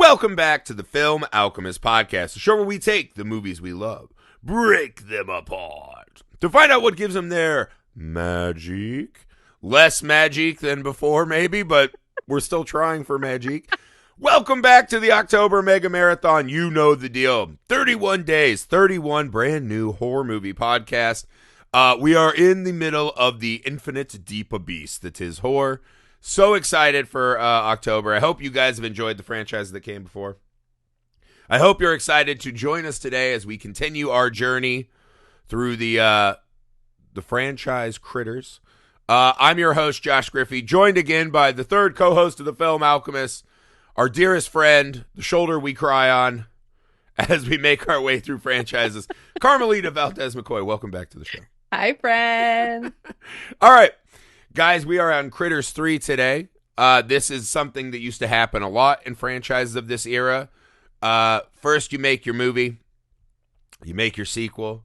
Welcome back to the Film Alchemist podcast, the show where we take the movies we love, break them apart, to find out what gives them their magic. Less magic than before, maybe, but we're still trying for magic. Welcome back to the October Mega Marathon. You know the deal. 31 days, 31 brand new horror movie podcasts. We are in the middle of the infinite deep abyss that is horror. So excited for October. I hope you guys have enjoyed the franchises that came before. I hope you're excited to join us today as we continue our journey through the franchise Critters. I'm your host, Josh Griffey, joined again by the third co-host of the Film Alchemist, our dearest friend, the shoulder we cry on as we make our way through franchises, Carmelita Valdez McKoy. Welcome back to the show. Hi, friend. All right. Guys, we are on Critters 3 today. This is something that used to happen a lot in franchises of this era. First, you make your movie. You make your sequel.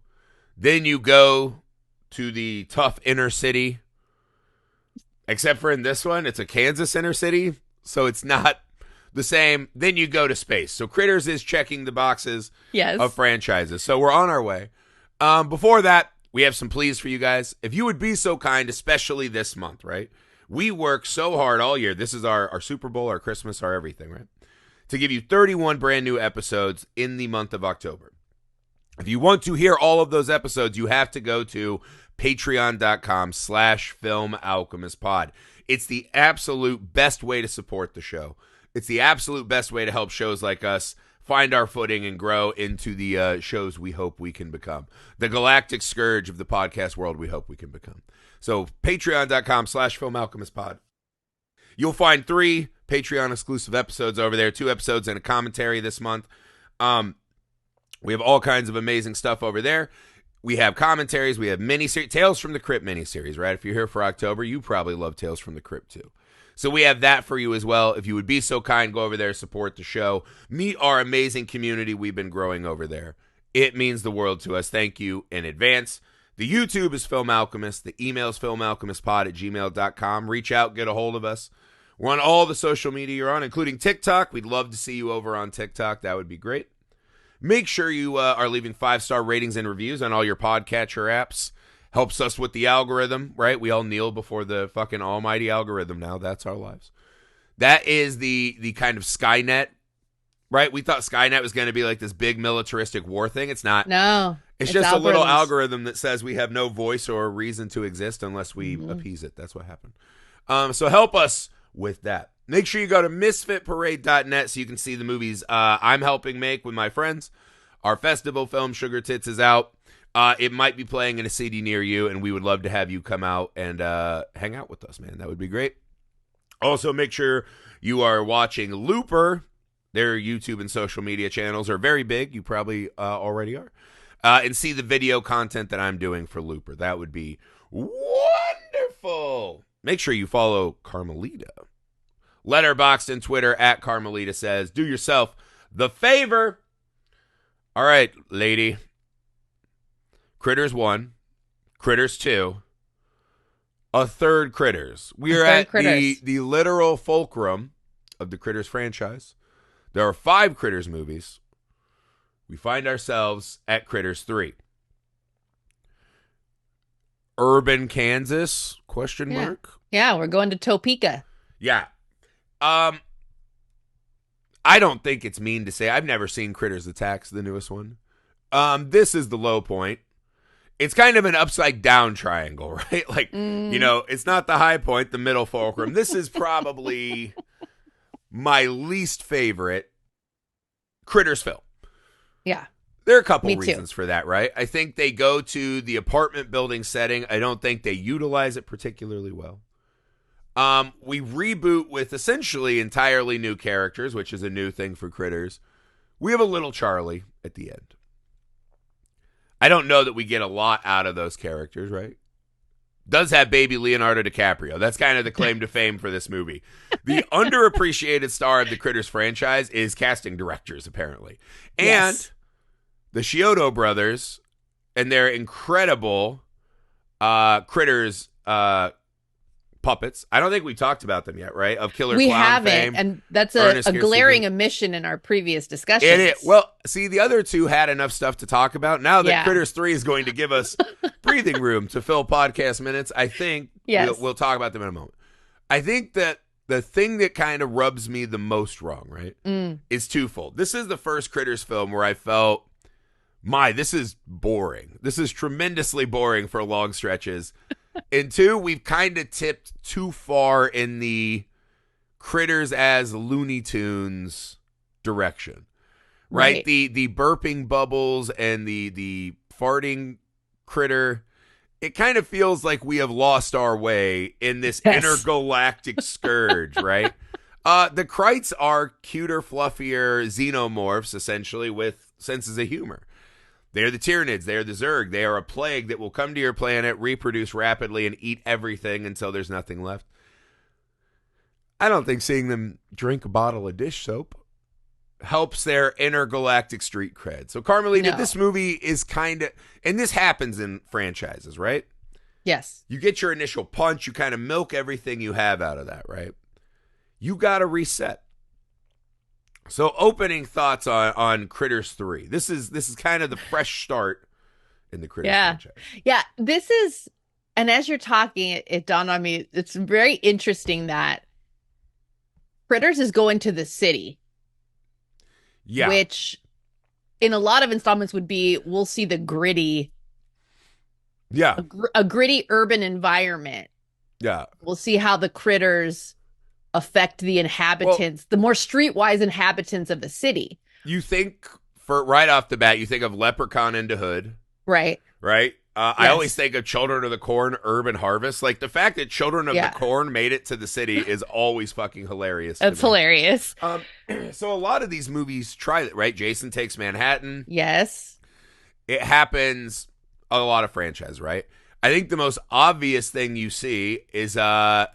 Then you go to the tough inner city. Except for in this one, it's a Kansas inner city, so it's not the same. Then you go to space. So Critters is checking the boxes of franchises. So we're on our way. Before that, we have some pleas for you guys. If you would be so kind, especially this month, right? We work so hard all year. This is our Super Bowl, our Christmas, our everything, right? To give you 31 brand new episodes in the month of October. If you want to hear all of those episodes, you have to go to patreon.com/filmalchemistpod. It's the absolute best way to support the show. It's the absolute best way to help shows like us find our footing and grow into the shows we hope we can become. The galactic scourge of the podcast world we hope we can become. So patreon.com/filmalchemistpod. You'll find 3 Patreon exclusive episodes over there, 2 episodes and a commentary this month. We have all kinds of amazing stuff over there. We have commentaries. We have mini-series, Tales from the Crypt mini-series, right? If you're here for October, you probably love Tales from the Crypt too. So we have that for you as well. If you would be so kind, go over there, support the show. Meet our amazing community we've been growing over there. It means the world to us. Thank you in advance. The YouTube is Film Alchemist. The email is filmalchemistpod@gmail.com. Reach out, get a hold of us. We're on all the social media you're on, including TikTok. We'd love to see you over on TikTok. That would be great. Make sure you are leaving 5-star ratings and reviews on all your podcatcher apps. Helps us with the algorithm, right? We all kneel before the fucking almighty algorithm now. That's our lives. That is the kind of Skynet, right? We thought Skynet was going to be like this big militaristic war thing. It's not. No. It's just a little algorithm that says we have no voice or reason to exist unless we appease it. That's what happened. So help us with that. Make sure you go to misfitparade.net so you can see the movies I'm helping make with my friends. Our festival film, Sugar Tits, is out. It might be playing in a city near you, and we would love to have you come out and hang out with us, man. That would be great. Also, make sure you are watching Looper. Their YouTube and social media channels are very big. You probably already are. And see the video content that I'm doing for Looper. That would be wonderful. Make sure you follow Carmelita. Letterboxd and Twitter @Carmelita says, do yourself the favor. All right, lady. Critters 1, Critters 2, a third Critters. We are at the literal fulcrum of the Critters franchise. There are 5 Critters movies. We find ourselves at Critters 3. Urban Kansas, ? Yeah, we're going to Topeka. Yeah. I don't think it's mean to say I've never seen Critters Attacks, the newest one. This is the low point. It's kind of an upside down triangle, right? Like, you know, it's not the high point, the middle fulcrum. This is probably my least favorite Critters film. Yeah. There are a couple reasons for that, right? I think they go to the apartment building setting. I don't think they utilize it particularly well. We reboot with essentially entirely new characters, which is a new thing for Critters. We have a little Charlie at the end. I don't know that we get a lot out of those characters, right? Does have baby Leonardo DiCaprio. That's kind of the claim to fame for this movie. The underappreciated star of the Critters franchise is casting directors, apparently. And the Chiodo brothers and their incredible Critters puppets. I don't think we talked about them yet, right? Of Killer We Clown haven't, fame. and that's Ernest a Kirsten glaring Green. omission in our previous discussions. It is. Well, see, the other two had enough stuff to talk about. Now that Yeah. Critters 3 is going to give us breathing room to fill podcast minutes, I think Yes. we'll talk about them in a moment. I think that the thing that kind of rubs me the most wrong, right, is twofold. This is the first Critters film where I felt, this is boring. This is tremendously boring for long stretches. And two, we've kind of tipped too far in the Critters as Looney Tunes direction, right? The burping bubbles and the farting critter. It kind of feels like we have lost our way in this intergalactic scourge, right? The Crites are cuter, fluffier xenomorphs, essentially, with senses of humor. They're the Tyranids. They are the Zerg. They are a plague that will come to your planet, reproduce rapidly, and eat everything until there's nothing left. I don't think seeing them drink a bottle of dish soap helps their intergalactic street cred. So, Carmelita, this movie is kind of, and this happens in franchises, right? Yes. You get your initial punch, you kind of milk everything you have out of that, right? You got to reset. So, opening thoughts on Critters 3. This is kind of the fresh start in the Critters franchise. Yeah, this is, and as you're talking, it dawned on me, it's very interesting that Critters is going to the city. Yeah. Which in a lot of installments would be, we'll see the gritty. Yeah. A gritty urban environment. Yeah. We'll see how the critters affect the inhabitants, the more streetwise inhabitants of the city. You think, for right off the bat, you think of Leprechaun into Hood. Right. Right? I always think of Children of the Corn, Urban Harvest. Like, the fact that Children of the Corn made it to the city is always fucking hilarious. It's hilarious. So a lot of these movies try that, right? Jason Takes Manhattan. Yes. It happens a lot of franchise, right? I think the most obvious thing you see is there's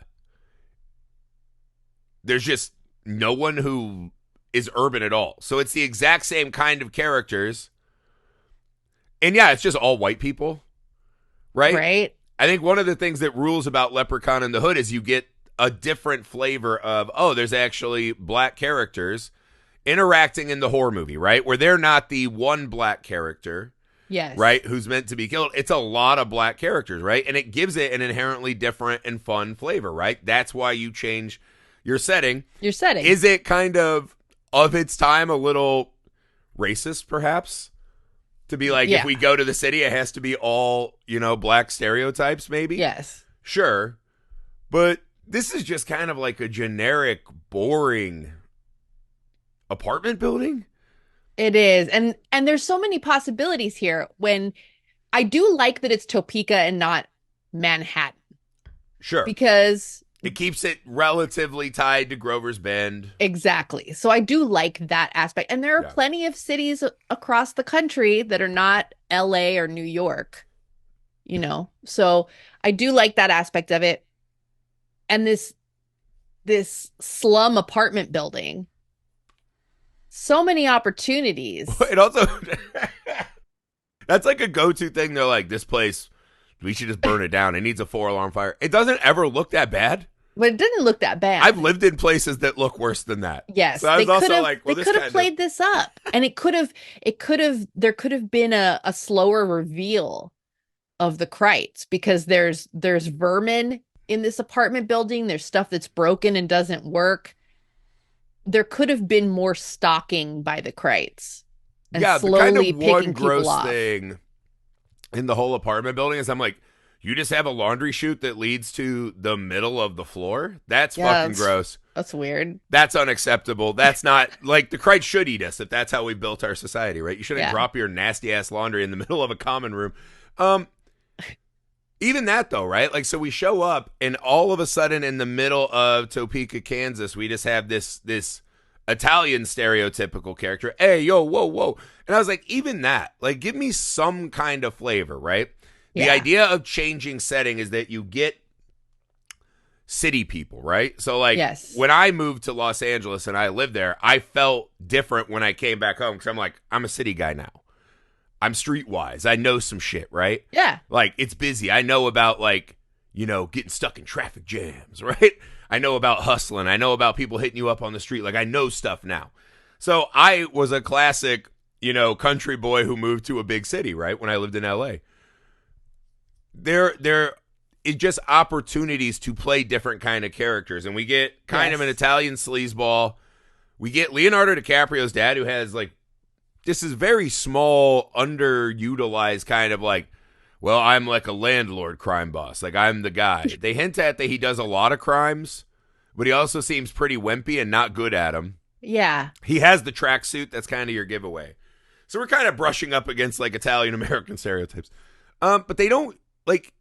just no one who is urban at all. So it's the exact same kind of characters. And yeah, it's just all white people. Right? Right. I think one of the things that rules about Leprechaun in the Hood is you get a different flavor of, there's actually black characters interacting in the horror movie, right? Where they're not the one black character, right, who's meant to be killed. It's a lot of black characters, right? And it gives it an inherently different and fun flavor, right? That's why you change your setting. Your setting. Is it kind of its time, a little racist, perhaps? To be like, if we go to the city, it has to be all, black stereotypes, maybe? Yes. Sure. But this is just kind of like a generic, boring apartment building. It is. And there's so many possibilities here when I do like that it's Topeka and not Manhattan. Sure. Because it keeps it relatively tied to Grover's Bend. Exactly. So I do like that aspect. And there are plenty of cities across the country that are not LA or New York, So I do like that aspect of it. And this slum apartment building, so many opportunities. It also, that's like a go-to thing. They're like, this place, we should just burn it down. It needs a 4-alarm fire. It doesn't ever look that bad. But it didn't look that bad. I've lived in places that look worse than that. Yes. So I was also like, well, they could have played this up. And there could have been a slower reveal of the Crites, because there's vermin in this apartment building. There's stuff that's broken and doesn't work. There could have been more stalking by the Crites. And slowly the kind of one picking gross people off. thing in the whole apartment building is I'm like, you just have a laundry chute that leads to the middle of the floor? That's fucking gross. That's weird. That's unacceptable. That's not, like, the Crite should eat us if that's how we built our society, right? You shouldn't drop your nasty-ass laundry in the middle of a common room. Even that, though, right? Like, so we show up, and all of a sudden in the middle of Topeka, Kansas, we just have this Italian stereotypical character. Hey, yo, whoa, whoa. And I was like, even that, like, give me some kind of flavor, right? The idea of changing setting is that you get city people, right? So, like, when I moved to Los Angeles and I lived there, I felt different when I came back home because I'm like, I'm a city guy now. I'm streetwise. I know some shit, right? Yeah. Like, it's busy. I know about, like, getting stuck in traffic jams, right? I know about hustling. I know about people hitting you up on the street. Like, I know stuff now. So I was a classic, country boy who moved to a big city, right? When I lived in LA. There is just opportunities to play different kind of characters. And we get kind of an Italian sleazeball. We get Leonardo DiCaprio's dad, who has this is very small, underutilized kind of well, I'm like a landlord crime boss. Like, I'm the guy. They hint at that he does a lot of crimes, but he also seems pretty wimpy and not good at them. Yeah. He has the tracksuit. That's kind of your giveaway. So we're kind of brushing up against Italian-American stereotypes. But they don't,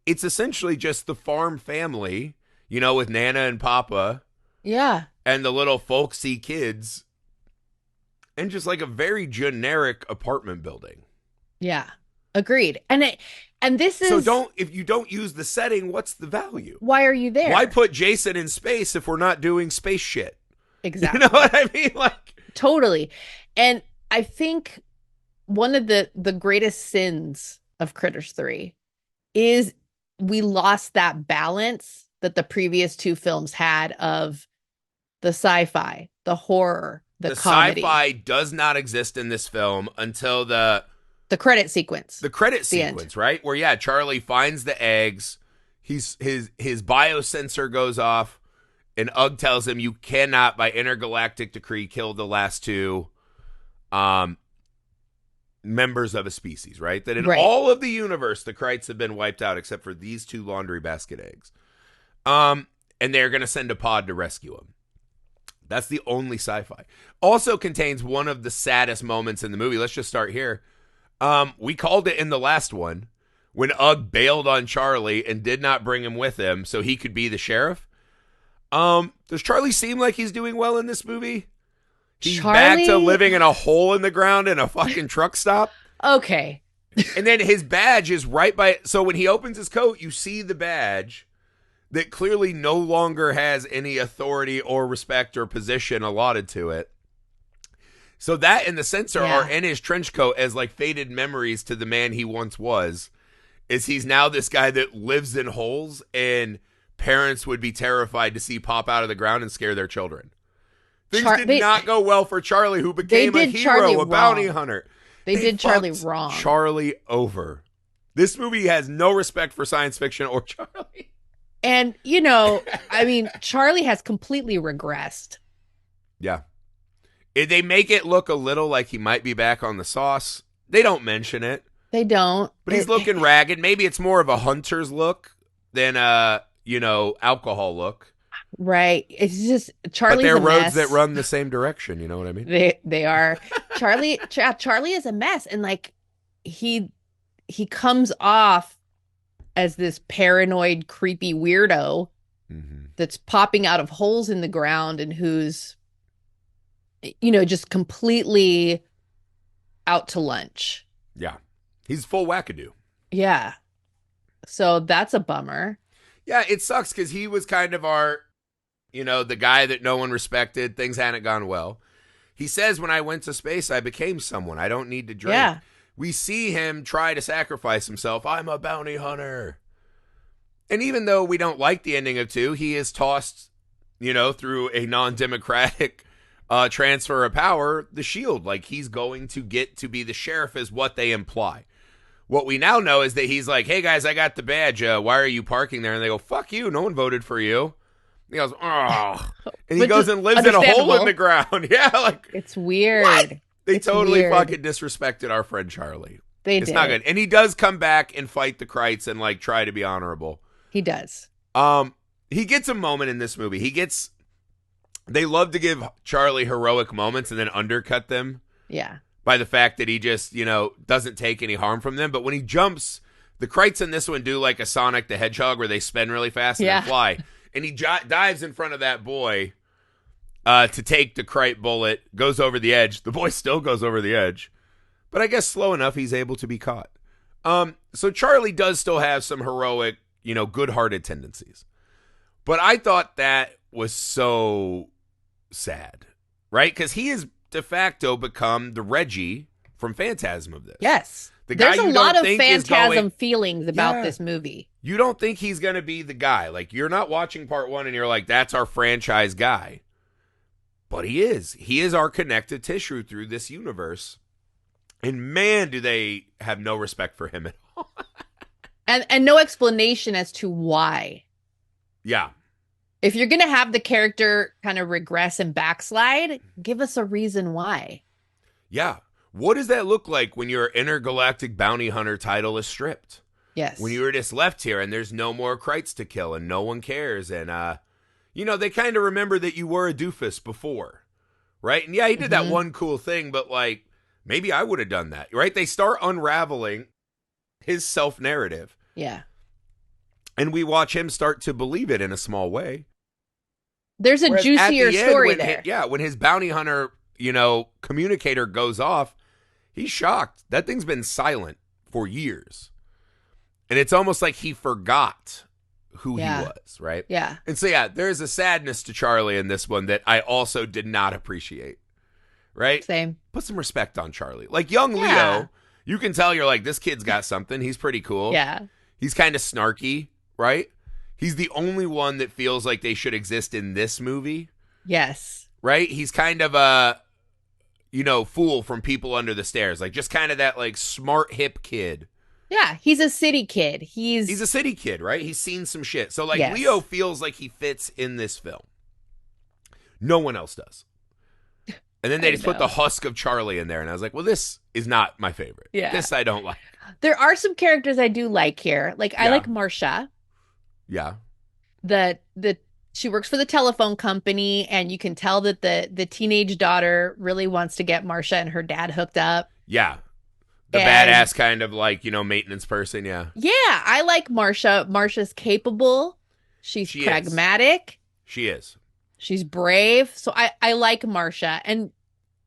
it's essentially just the farm family, with Nana and Papa. Yeah. And the little folksy kids. And just a very generic apartment building. Yeah. Agreed. And this is... So if you don't use the setting, what's the value? Why are you there? Why put Jason in space if we're not doing space shit? Exactly. You know what I mean? Totally. And I think one of the greatest sins of Critters 3 is we lost that balance that the previous two films had of the sci-fi, the horror, the comedy. Sci-fi does not exist in this film until the credit sequence. The credit sequence, right? Where Charlie finds the eggs. His biosensor goes off, and Ugg tells him you cannot, by intergalactic decree, kill the last two members of a species, right? That in all of the universe, the Crites have been wiped out except for these two laundry basket eggs. And they're going to send a pod to rescue them. That's the only sci-fi. Also contains one of the saddest moments in the movie. Let's just start here. We called it in the last one when Ugg bailed on Charlie and did not bring him with him so he could be the sheriff. Does Charlie seem like he's doing well in this movie? He's back to living in a hole in the ground in a fucking truck stop. Okay. And then his badge is right by... So when he opens his coat, you see the badge that clearly no longer has any authority or respect or position allotted to it. So that and the sensor are in his trench coat as faded memories to the man he once was. Is he's now this guy that lives in holes and parents would be terrified to see pop out of the ground and scare their children. Things did not go well for Charlie, who became a hero, a bounty hunter. They did Charlie wrong. Charlie over. This movie has no respect for science fiction or Charlie. And, Charlie has completely regressed. Yeah. They make it look a little like he might be back on the sauce. They don't mention it. They don't. But he's looking ragged. Maybe it's more of a hunter's look than alcohol look. Right. It's just Charlie's but they're a roads mess. that run the same direction. You know what I mean? They are. Charlie is a mess, and he comes off as this paranoid, creepy weirdo that's popping out of holes in the ground and who's just completely out to lunch. Yeah. He's full wackadoo. Yeah. So that's a bummer. Yeah, it sucks because he was kind of our, the guy that no one respected. Things hadn't gone well. He says, when I went to space, I became someone. I don't need to drink. Yeah. We see him try to sacrifice himself. I'm a bounty hunter. And even though we don't like the ending of 2, he is tossed, through a non-democratic transfer of power, the shield. He's going to get to be the sheriff is what they imply. What we now know is that he's like, hey, guys, I got the badge. Why are you parking there? And they go, fuck you. No one voted for you. And he goes, oh. And he goes and lives in a hole in the ground. Yeah, it's weird. What? They totally fucking disrespected our friend Charlie. It's not good. And he does come back and fight the Crites and try to be honorable. He does. He gets a moment in this movie. They love to give Charlie heroic moments and then undercut them. Yeah. By the fact that he just, doesn't take any harm from them. But when he jumps, the Crites in this one do a Sonic the Hedgehog where they spin really fast and then fly. And he dives in front of that boy to take the Crite bullet, goes over the edge. The boy still goes over the edge. But I guess slow enough, he's able to be caught. So Charlie does still have some heroic, good-hearted tendencies. But I thought that was so sad, right? Because he has de facto become the Reggie from Phantasm of this. Yes. The guy There's a you lot don't of think is phantasm going, feelings about Yeah. this movie. You don't think he's going to be the guy. Like, you're not watching part one and you're like, that's our franchise guy. But he is. He is our connective tissue through this universe. And man, do they have no respect for him at all. And no explanation as to why. Yeah. If you're going to have the character kind of regress and backslide, give us a reason why. Yeah. What does that look like when your intergalactic bounty hunter title is stripped? Yes. When you were just left here and there's no more Crites to kill and no one cares. And, they kind of remember that you were a doofus before. Right? And yeah, he did that one cool thing, but like, maybe I would have done that. Right? They start unraveling his self-narrative. Yeah. And we watch him start to believe it in a small way. There's a Whereas juicier at the end, story there. When his bounty hunter, communicator goes off, he's shocked. That thing's been silent for years. And it's almost like he forgot who he was, right? Yeah. And so, there's a sadness to Charlie in this one that I also did not appreciate, right? Same. Put some respect on Charlie. Like young Leo, you can tell you're like, this kid's got something. He's pretty cool. Yeah. He's kind of snarky, right? He's the only one that feels like they should exist in this movie. Yes. Right? He's kind of a, fool from People Under the Stairs. Like, just kind of that, like, smart, hip kid. Yeah, he's a city kid. He's a city kid, right? He's seen some shit. So, like, Yes. Leo feels like he fits in this film. No one else does. And then they just put the husk of Charlie in there. And I was like, well, this is not my favorite. Yeah. This I don't like. There are some characters I do like here. Like, I like Marcia. Yeah. She works for the telephone company, and you can tell that the teenage daughter really wants to get Marcia and her dad hooked up. Yeah. The badass kind of like, maintenance person. Yeah. Yeah. I like Marcia. Marcia's capable. She's pragmatic. She is. She's brave. So I like Marcia. And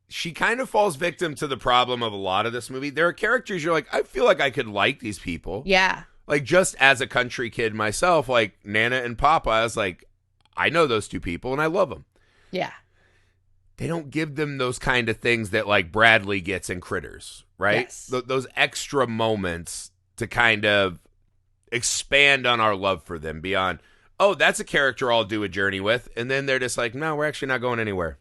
she kind of falls victim to the problem of a lot of this movie. There are characters you're like, I feel like I could like these people. Yeah. Like, just as a country kid myself, like Nana and Papa, I was like, I know those two people and I love them. Yeah. They don't give them those kind of things that like Bradley gets in Critters, right? Yes. Those extra moments to kind of expand on our love for them beyond, oh, that's a character I'll do a journey with. And then they're just like, no, we're actually not going anywhere.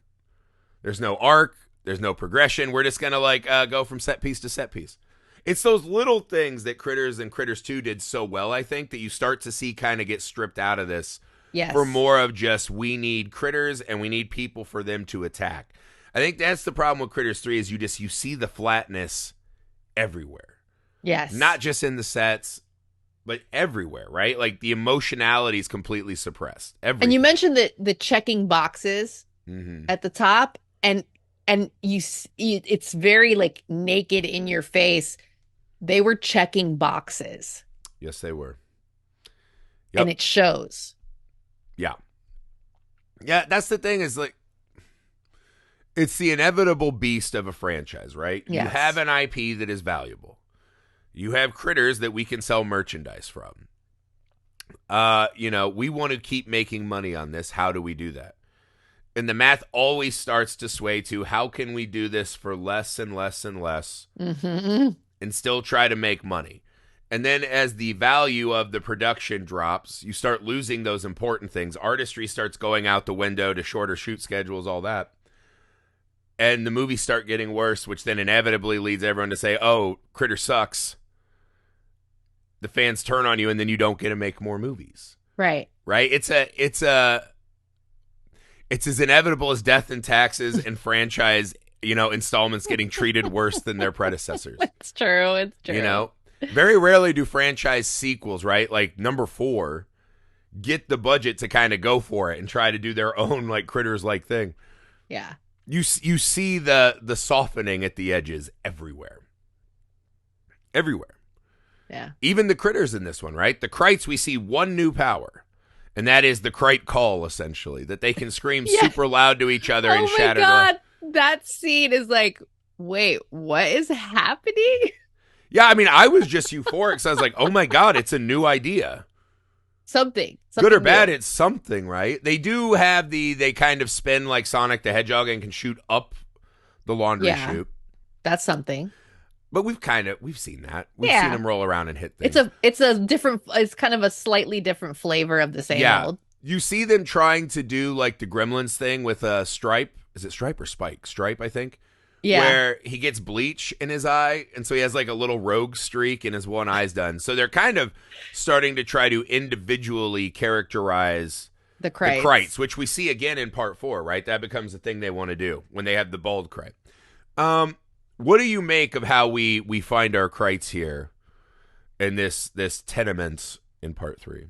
There's no arc. There's no progression. We're just going to like go from set piece to set piece. It's those little things that Critters and Critters 2 did so well, I think, that you start to see kind of get stripped out of this. Yes. For more of just, we need critters and we need people for them to attack. I think that's the problem with Critters 3 is you see the flatness everywhere. Yes. Not just in the sets, but everywhere, right? Like the emotionality is completely suppressed. And you mentioned the checking boxes at the top, and it's very like naked in your face. They were checking boxes. Yes, they were. Yep. And it shows. Yeah. Yeah, that's the thing is like, it's the inevitable beast of a franchise, right? Yes. You have an IP that is valuable. You have critters that we can sell merchandise from. We want to keep making money on this. How do we do that? And the math always starts to sway to how can we do this for less and less and less and still try to make money? And then as the value of the production drops, you start losing those important things. Artistry starts going out the window to shorter shoot schedules, all that. And the movies start getting worse, which then inevitably leads everyone to say, oh, Critter sucks. The fans turn on you and then you don't get to make more movies. Right. Right? It's as inevitable as death and taxes and franchise, installments getting treated worse than their predecessors. It's true. It's true. Very rarely do franchise sequels, right? Like number 4, get the budget to kind of go for it and try to do their own like Critters-like thing. Yeah. You see the softening at the edges everywhere. Everywhere. Yeah. Even the Critters in this one, right? The Crites, we see one new power. And that is the Crite call, essentially. That they can scream super loud to each other and shatter. Oh my God. That scene is like, wait, what is happening? Yeah, I mean, I was just euphoric. So I was like, oh my God, it's a new idea. Something good or bad, new. It's something, right? They do have they kind of spin like Sonic the Hedgehog and can shoot up the laundry chute. That's something. But we've seen that. We've Yeah. seen him roll around and hit things. It's kind of a slightly different flavor of the same old. You see them trying to do like the Gremlins thing with a Stripe. Is it Stripe or Spike? Stripe, I think. Yeah. Where he gets bleach in his eye, and so he has like a little rogue streak and his one eye's done. So they're kind of starting to try to individually characterize the Crites, which we see again in part 4, right? That becomes the thing they want to do when they have the bald Crite. What do you make of how we find our Crites here in this tenement in part 3?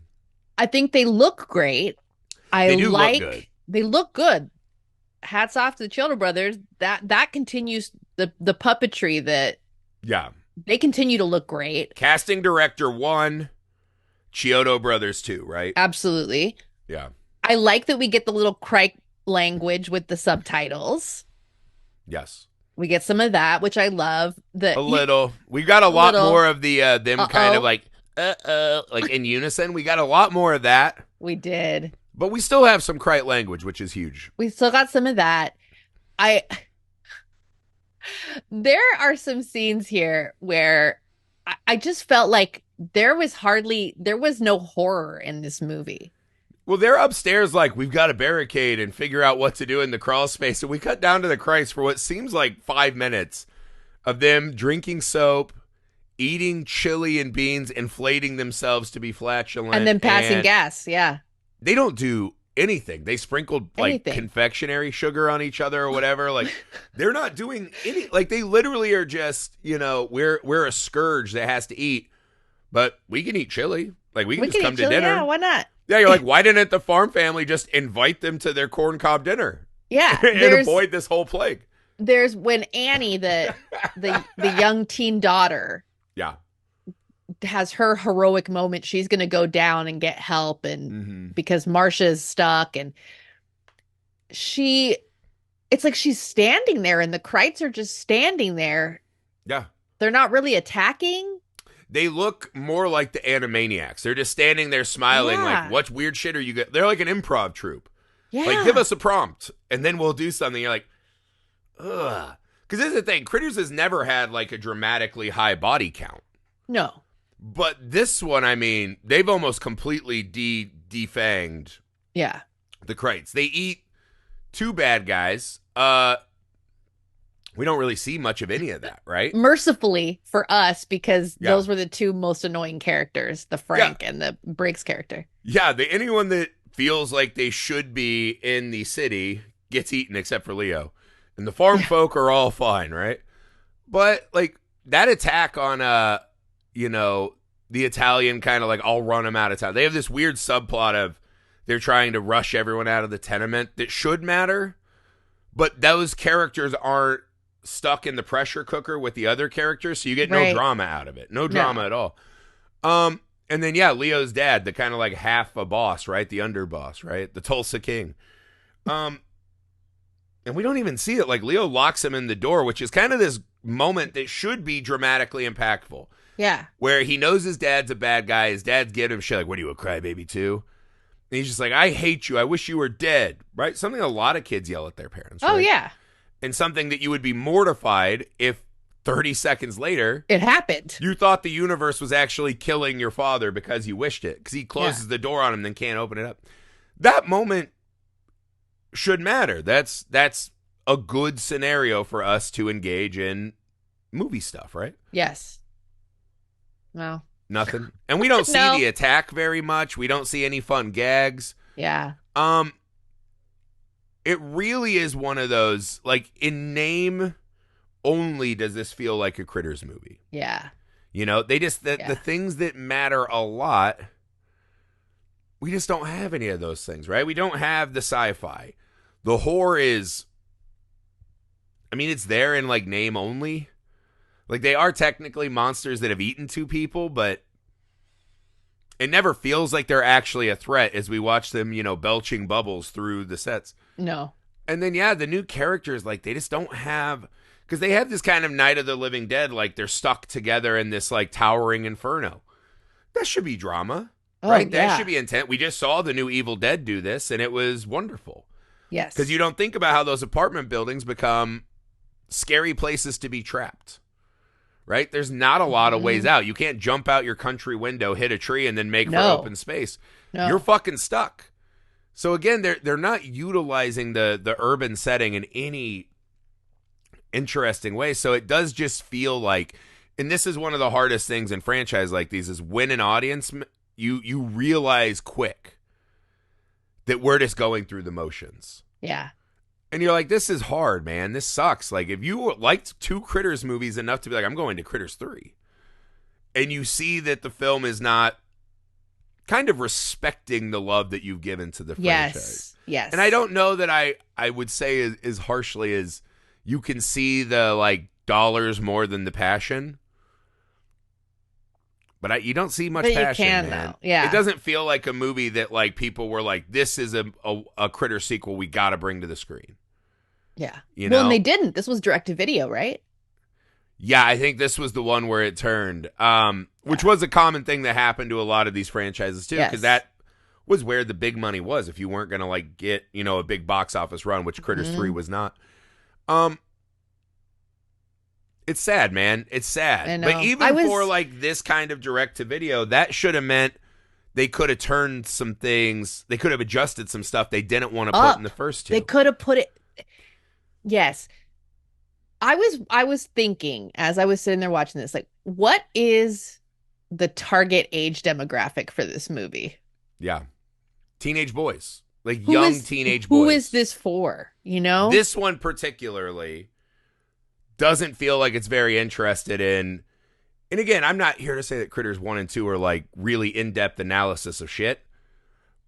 I think they look great. They do look good. They look good. Hats off to the Childer Brothers. That continues the puppetry that they continue to look great. Casting director 1, Chiodo Brothers 2, right? Absolutely. Yeah. I like that we get the little Crite language with the subtitles. Yes. We get some of that, which I love. A little. We got a lot more of the them kind of like like in unison. We got a lot more of that. We did. But we still have some Crite language, which is huge. We still got some of that. There are some scenes here where I just felt like there was no horror in this movie. Well, they're upstairs like, we've got to barricade and figure out what to do in the crawl space. So we cut down to the Crites for what seems like 5 minutes of them drinking soap, eating chili and beans, inflating themselves to be flatulent. And then passing gas, yeah. They don't do anything. They sprinkled like confectionery sugar on each other or whatever. Like they're not doing any, like they literally are just, we're a scourge that has to eat, but we can eat chili. Like we can just come to dinner. Yeah, why not? Yeah, you're like, why didn't the farm family just invite them to their corncob dinner? Yeah. And avoid this whole plague. There's when Annie, the young teen daughter, has her heroic moment. She's going to go down and get help, and because Marcia's stuck, and it's like she's standing there, and the Crites are just standing there. Yeah, they're not really attacking. They look more like the Animaniacs. They're just standing there smiling, like, "What weird shit are you getting?" They're like an improv troupe. Yeah, like give us a prompt, and then we'll do something. You're like, ugh, because this is the thing. Critters has never had like a dramatically high body count. No. But this one, I mean, they've almost completely defanged the Crites. They eat 2 bad guys. We don't really see much of any of that, right? Mercifully for us, because those were the 2 most annoying characters, the Frank and the Briggs character. Yeah, anyone that feels like they should be in the city gets eaten except for Leo. And the farm folk are all fine, right? But, like, that attack on... the Italian kind of like, I'll run them out of town. They have this weird subplot of they're trying to rush everyone out of the tenement that should matter, but those characters aren't stuck in the pressure cooker with the other characters, so you get no drama out of it. No drama at all. And then, Leo's dad, the kind of like half a boss, right? The underboss, right? The Tulsa King. And we don't even see it. Like, Leo locks him in the door, which is kind of this moment that should be dramatically impactful. Yeah. Where he knows his dad's a bad guy. His dad's getting him shit like, what are you, a crybaby too? And he's just like, I hate you. I wish you were dead. Right? Something a lot of kids yell at their parents. Oh, right? yeah. And something that you would be mortified if 30 seconds later it happened. You thought the universe was actually killing your father because you wished it. Because he closes the door on him and then can't open it up. That moment should matter. That's a good scenario for us to engage in movie stuff, right? Yes. No. Nothing. And we don't see the attack very much. We don't see any fun gags. Yeah. It really is one of those, like, in name only does this feel like a Critters movie. Yeah. They just, the things that matter a lot, we just don't have any of those things, right? We don't have the sci-fi. The horror is, I mean, it's there in, like, name only. Like, they are technically monsters that have eaten 2 people, but it never feels like they're actually a threat as we watch them, belching bubbles through the sets. No. And then, the new characters, like, they just don't have, because they have this kind of Night of the Living Dead, like, they're stuck together in this, like, towering inferno. That should be drama, right? Yeah. That should be intent. We just saw the new Evil Dead do this, and it was wonderful. Yes. Because you don't think about how those apartment buildings become scary places to be trapped. right? There's not a lot of ways out. You can't jump out your country window, hit a tree, and then make for open space. No. You're fucking stuck. So again, they're not utilizing the urban setting in any interesting way. So it does just feel like, and this is one of the hardest things in franchise like these, is when an audience, you realize quick that we're just going through the motions. Yeah. And you're like, this is hard, man. This sucks. Like, if you liked 2 Critters movies enough to be like, I'm going to Critters 3, and you see that the film is not kind of respecting the love that you've given to the franchise. Yes. And I don't know that I would say as harshly as you can see the, like, dollars more than the passion. But you don't see much passion, man. Though. Yeah. It doesn't feel like a movie that, like, people were like, this is a Critter sequel we got to bring to the screen. Yeah. You know? Well, and they didn't. This was direct to video, right? Yeah, I think this was the one where it turned, which was a common thing that happened to a lot of these franchises, too, because that was where the big money was. If you weren't going to, like, get, a big box office run, which Critters 3 was not. It's sad, man. It's sad. I know. But even for, like, this kind of direct-to-video, that should have meant they could have turned some things. They could have adjusted some stuff they didn't want to put in the first 2. They could have put it. Yes. I was thinking, as I was sitting there watching this, like, what is the target age demographic for this movie? Yeah. Teenage boys. Like, young teenage boys. Who is this for, This one particularly doesn't feel like it's very interested in, and again, I'm not here to say that Critters 1 and 2 are like really in-depth analysis of shit,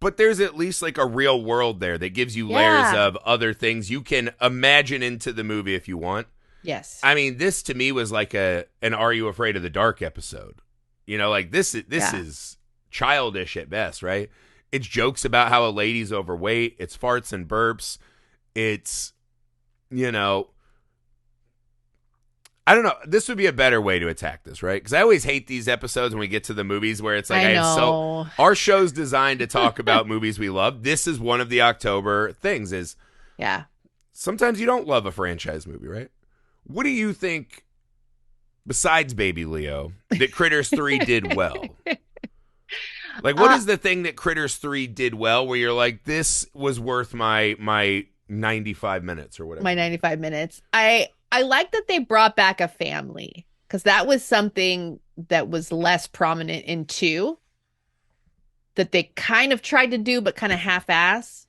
but there's at least like a real world there that gives you layers of other things you can imagine into the movie if you want. Yes. I mean, this to me was like an Are You Afraid of the Dark episode. Like this is childish at best, right? It's jokes about how a lady's overweight. It's farts and burps. It's, I don't know. This would be a better way to attack this, right? Because I always hate these episodes when we get to the movies where it's like, our show's designed to talk about movies we love. This is one of the October things is, sometimes you don't love a franchise movie, right? What do you think, besides Baby Leo, that Critters 3 did well? Like, what is the thing that Critters 3 did well where you're like, this was worth my 95 minutes or whatever? My 95 minutes. I like that they brought back a family, because that was something that was less prominent in 2 that they kind of tried to do, but kind of half-ass.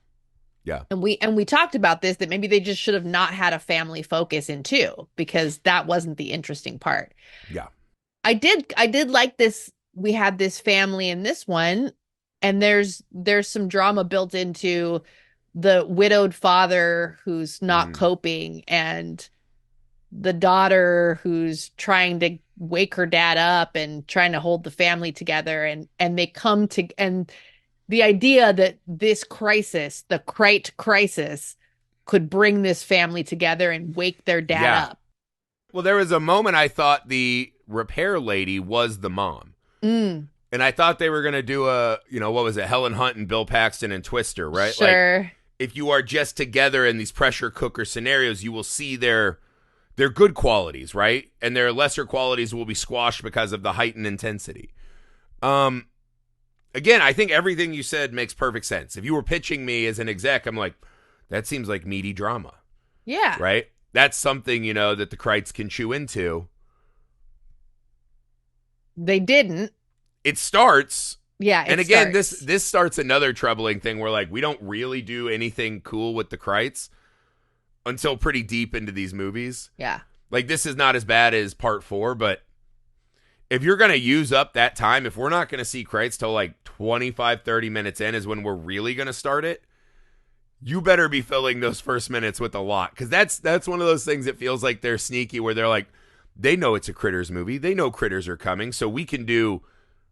Yeah. And we talked about this, that maybe they just should have not had a family focus in 2, because that wasn't the interesting part. Yeah. I did like this. We had this family in this one, and there's some drama built into the widowed father who's not coping, and the daughter who's trying to wake her dad up and trying to hold the family together, and they come to, and the idea that this crisis, the Crite crisis, could bring this family together and wake their dad up. Well, there was a moment I thought the repair lady was the mom. And I thought they were going to do what was it? Helen Hunt and Bill Paxton and Twister, right? Sure. Like, if you are just together in these pressure cooker scenarios, you will see their good qualities, right? And their lesser qualities will be squashed because of the heightened intensity. Again, I think everything you said makes perfect sense. If you were pitching me as an exec, I'm like, that seems like meaty drama. Yeah. Right? That's something, that the Crites can chew into. They didn't. It starts. Yeah, and again, this starts another troubling thing where, like, we don't really do anything cool with the Crites until pretty deep into these movies. Yeah. Like, this is not as bad as part 4, but if you're going to use up that time, if we're not going to see Crites till like 25, 30 minutes in is when we're really going to start it, you better be filling those first minutes with a lot. Because that's one of those things that feels like they're sneaky, where they're like, they know it's a Critters movie. They know Critters are coming, so we can do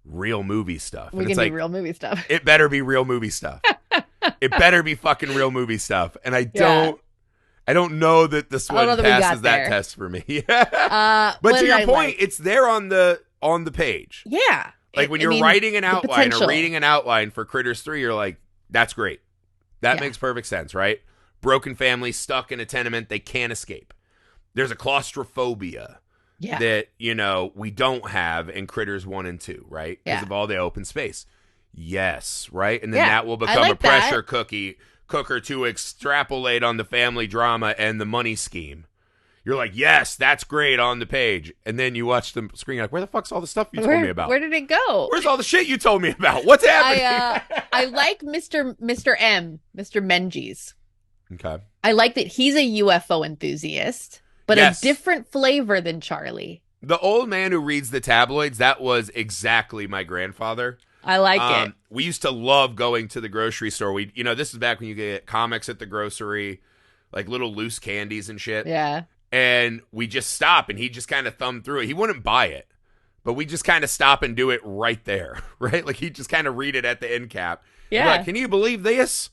real movie stuff. We can do real movie stuff. It better be real movie stuff. It better be fucking real movie stuff. And I don't know that this one passes that test for me. But to your point, it's there on the page. Yeah. Like when you're writing an outline or reading an outline for Critters 3, you're like, that's great. That makes perfect sense, right? Broken family stuck in a tenement they can't escape. There's a claustrophobia. Yeah. that, we don't have in Critters 1 and 2, right? Because Yeah. of all the open space. Yes, right? And then Yeah. that will I become a like pressure that. cooker to extrapolate on the family drama and the money scheme. You're like, yes, that's great on the page. And then you watch the screen, like, where the fuck's all the stuff you told me about? Where did it go? Where's all the shit you told me about? What's happening? I like Mr. M, Mr. Menges. Okay. I like that he's a UFO enthusiast, but Yes. a different flavor than Charlie. The old man who reads the tabloids, that was exactly my grandfather. I like it. We used to love going to the grocery store. This is back when you get comics at the grocery, like little loose candies and shit. Yeah. And we just stop, and he just kind of thumbed through it. He wouldn't buy it, but we just kind of stop and do it right there, right? Like, he just kind of read it at the end cap. Yeah. Like, can you believe this?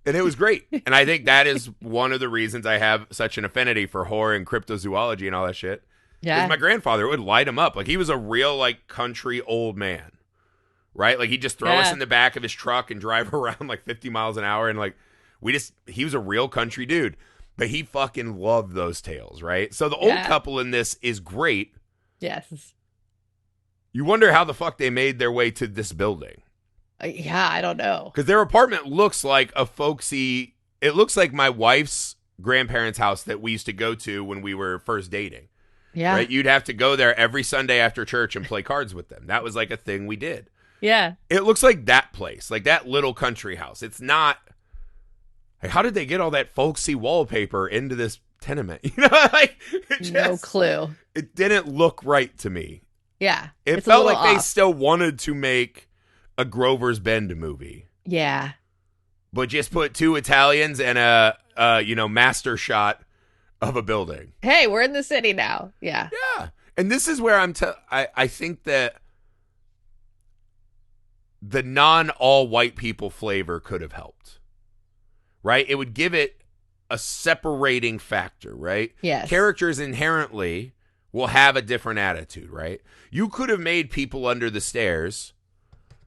And it was great. And I think that is one of the reasons I have such an affinity for horror and cryptozoology and all that shit. Yeah. My grandfather, it would light him up. Like, he was a real, like, country old man, right? Like, he'd just throw us in the back of his truck and drive around like 50 miles an hour. And, like, he was a real country dude. But he fucking loved those tales, right? So the old couple in this is great. Yes. You wonder how the fuck they made their way to this building. Yeah, I don't know. Because their apartment looks like a folksy... It looks like my wife's grandparents' house that we used to go to when we were first dating. Yeah. Right? You'd have to go there every Sunday after church and play cards with them. That was like a thing we did. Yeah. It looks like that place, like that little country house. It's not... Like, how did they get all that folksy wallpaper into this tenement? No clue. It didn't look right to me. Yeah. It felt like they still wanted to make a Grover's Bend movie. Yeah. But just put two Italians and a master shot of a building. Hey, we're in the city now. Yeah. Yeah. And this is where I think that the non-all white people flavor could have helped. Right? It would give it a separating factor, right? Yes. Characters inherently will have a different attitude, right? You could have made People Under the Stairs,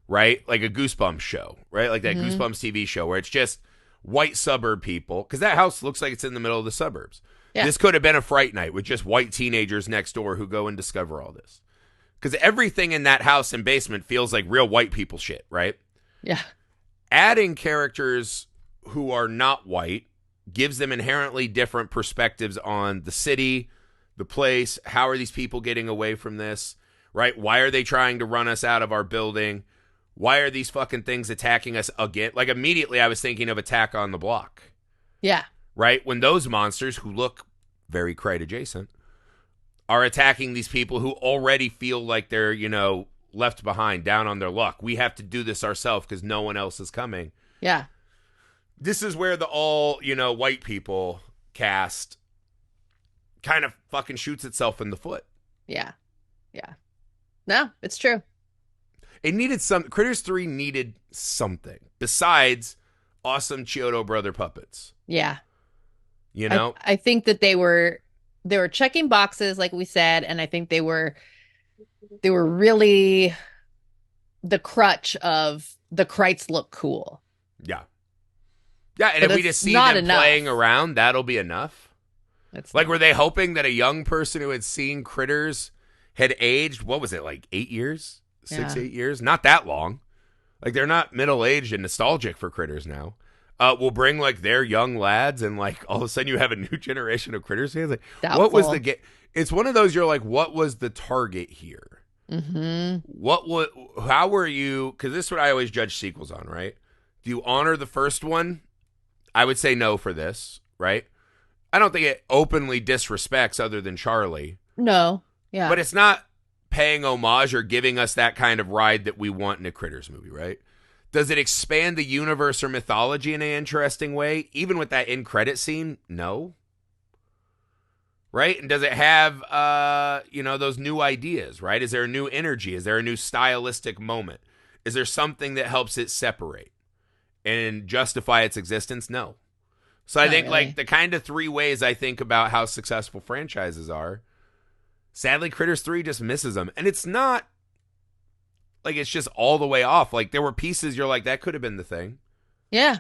right? Like a Goosebumps show, right? Like that Goosebumps TV show where it's just white suburb people, because that house looks like it's in the middle of the suburbs. Yeah. This could have been a Fright Night with just white teenagers next door who go and discover all this. Because everything in that house and basement feels like real white people shit, right? Yeah. Adding characters who are not white gives them inherently different perspectives on the city, the place. How are these people getting away from this, right? Why are they trying to run us out of our building? Why are these fucking things attacking us again? Like, immediately I was thinking of Attack on the Block. Yeah. Right? When those monsters, who look very Crite adjacent, are attacking these people who already feel like they're, left behind, down on their luck. We have to do this ourselves because no one else is coming. Yeah. This is where the all, white people cast kind of fucking shoots itself in the foot. Yeah. Yeah. No, it's true. It needed Critters 3 needed something besides awesome Chiodo brother puppets. Yeah. I think that they were checking boxes, like we said, and I think they were really the crutch of the Crites look cool. Yeah. Yeah, and but if we just see them enough. playing around, that'll be enough. Were they hoping that a young person who had seen Critters had aged, what was it, like 8 years? 8 years? Not that long. Like, they're not middle-aged and nostalgic for Critters now. We'll bring, like, their young lads, and, like, all of a sudden you have a new generation of Critters fans. Like, what was the game? It's one of those, you're like, what was the target here? Mm-hmm. How were you, because this is what I always judge sequels on, right? Do you honor the first one? I would say no for this, right? I don't think it openly disrespects other than Charlie. No. Yeah. But it's not paying homage or giving us that kind of ride that we want in a Critters movie, right? Does it expand the universe or mythology in an interesting way? Even with that end credit scene? No. Right? And does it have, those new ideas, right? Is there a new energy? Is there a new stylistic moment? Is there something that helps it separate and justify its existence? No. So I think, like, the kind of three ways I think about how successful franchises are, sadly, Critters 3 just misses them. And it's not like it's just all the way off. Like, there were pieces you're like, that could have been the thing. Yeah.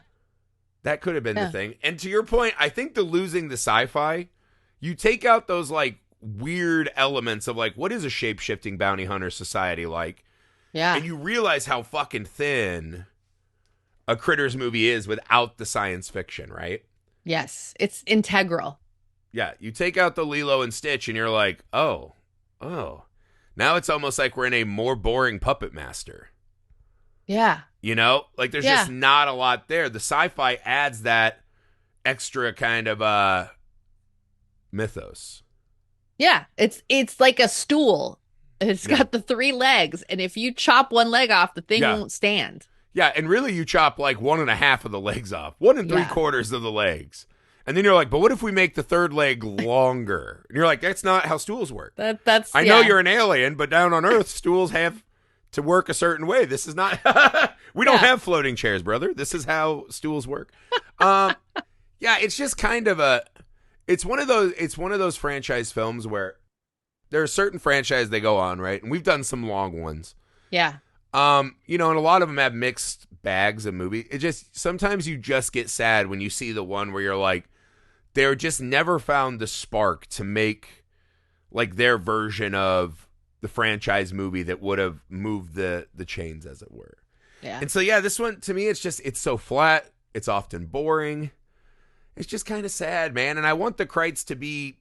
That could have been the thing. And to your point, I think the losing the sci-fi, you take out those, like, weird elements of like, what is a shape-shifting bounty hunter society like? Yeah. And you realize how fucking thin a Critters movie is without the science fiction, right? Yes. It's integral. Yeah. You take out the Lilo and Stitch and you're like, oh. Now it's almost like we're in a more boring Puppet Master. Yeah. You know? Like there's just not a lot there. The sci-fi adds that extra kind of mythos. Yeah. It's like a stool. It's got the 3 legs, and if you chop one leg off, the thing won't stand. Yeah, and really you chop like 1.5 of the legs off. 1 3/4 of the legs. And then you're like, but what if we make the 3rd leg longer? And you're like, that's not how stools work. I know you're an alien, but down on Earth, stools have to work a certain way. This is not we don't have floating chairs, brother. This is how stools work. Yeah, it's just kind of it's one of those franchise films where there are certain franchises they go on, right? And we've done some long ones. Yeah. You know, and a lot of them have mixed bags of movies. It just sometimes you just get sad when you see the one where you're like, they're just never found the spark to make like their version of the franchise movie that would have moved the chains, as it were. Yeah. And so this one to me, it's so flat. It's often boring. It's just kind of sad, man. And I want the Crites to be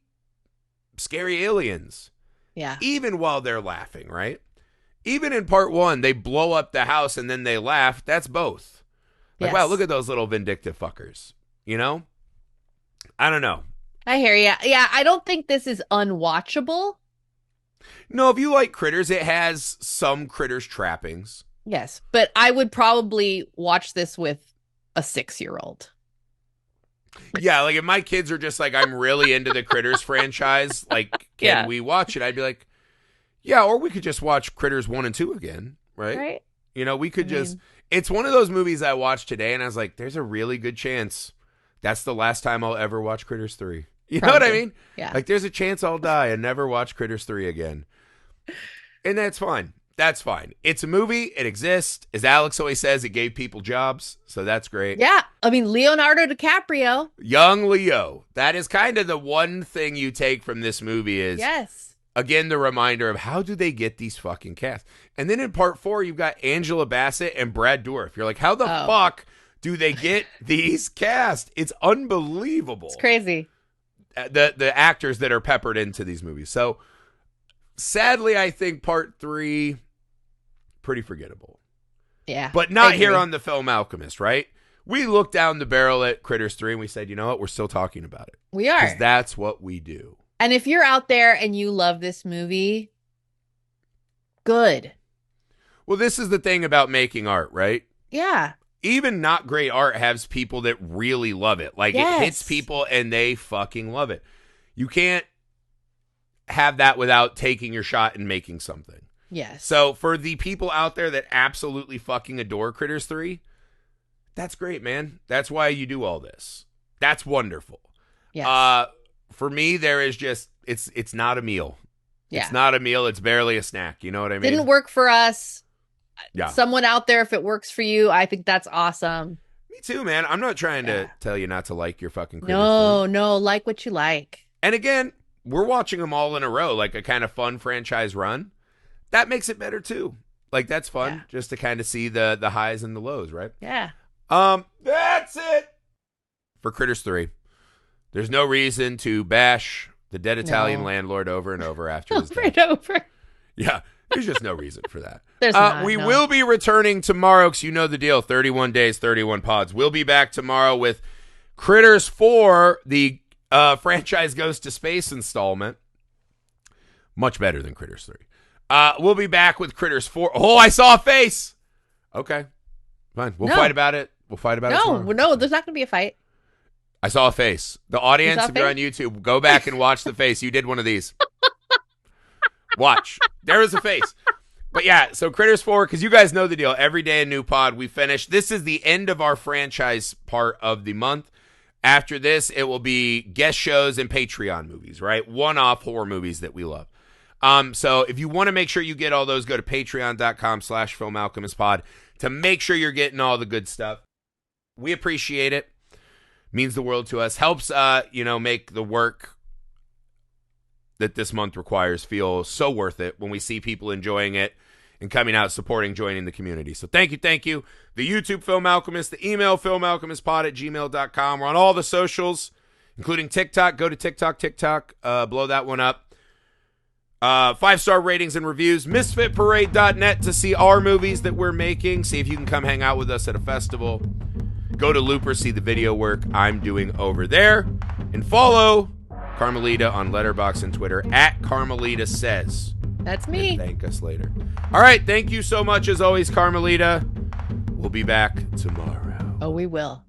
scary aliens. Yeah. Even while they're laughing, right? Even in part 1, they blow up the house and then they laugh. That's both. Like, wow, look at those little vindictive fuckers. You know? I don't know. I hear you. Yeah, I don't think this is unwatchable. No, if you like Critters, it has some Critters trappings. Yes, but I would probably watch this with a 6-year-old. Yeah, like if my kids are just like, I'm really into the Critters franchise, like, can we watch it? I'd be like, yeah, or we could just watch Critters 1 and 2 again, right? Right. You know, we could it's one of those movies I watched today and I was like, there's a really good chance that's the last time I'll ever watch Critters 3. You know what I mean? Yeah. Like there's a chance I'll die and never watch Critters 3 again. And that's fine. That's fine. It's a movie. It exists. As Alex always says, it gave people jobs. So that's great. Yeah. I mean, Leonardo DiCaprio. Young Leo. That is kind of the one thing you take from this movie is, again, the reminder of how do they get these fucking casts. And then in part 4, you've got Angela Bassett and Brad Dourif. You're like, how the fuck do they get these cast? It's unbelievable. It's crazy. The actors that are peppered into these movies. So sadly, I think part 3, pretty forgettable. Yeah. But not here on the film Alchemist, right? We looked down the barrel at Critters 3 and we said, you know what? We're still talking about it. We are. Because that's what we do. And if you're out there and you love this movie, good. Well, this is the thing about making art, right? Yeah. Even not great art has people that really love it. Like it hits people and they fucking love it. You can't have that without taking your shot and making something. Yes. So for the people out there that absolutely fucking adore Critters 3, that's great, man. That's why you do all this. That's wonderful. Yes. For me, there is just, it's not a meal. Yeah. It's not a meal. It's barely a snack. You know what I mean? Didn't work for us. Yeah. Someone out there, if it works for you, I think that's awesome. Me too, man. I'm not trying to tell you not to like your fucking Critters 3. No, like what you like. And again, we're watching them all in a row, like a kind of fun franchise run. That makes it better too. Like that's fun just to kind of see the highs and the lows, right? Yeah. That's it for Critters 3. There's no reason to bash the dead Italian landlord over and over after his death. Over. Yeah, there's just no reason for that. We will be returning tomorrow because you know the deal. 31 days, 31 pods. We'll be back tomorrow with Critters 4, the franchise goes to space installment. Much better than Critters 3. We'll be back with Critters 4. Oh, I saw a face. Okay, fine. We'll fight about it. We'll fight about it tomorrow. No, there's not going to be a fight. I saw a face. The audience, if you're on YouTube, go back and watch the face. You did one of these. Watch. There is a face. But yeah, so Critters 4, because you guys know the deal. Every day a new pod. We finish. This is the end of our franchise part of the month. After this, it will be guest shows and Patreon movies, right? One-off horror movies that we love. So if you want to make sure you get all those, go to patreon.com/filmalchemistpod to make sure you're getting all the good stuff. We appreciate it. Means the world to us. Helps, make the work that this month requires feel so worth it when we see people enjoying it and coming out, supporting, joining the community. So thank you. The YouTube Film Alchemist, the email filmalchemistpod@gmail.com. We're on all the socials, including TikTok. Go to TikTok, blow that one up. 5-star ratings and reviews. Misfitparade.net to see our movies that we're making. See if you can come hang out with us at a festival. Go to Looper, see the video work I'm doing over there. And follow Carmelita on Letterboxd and Twitter @Carmelita Says. That's me. And thank us later. All right. Thank you so much as always, Carmelita. We'll be back tomorrow. Oh, we will.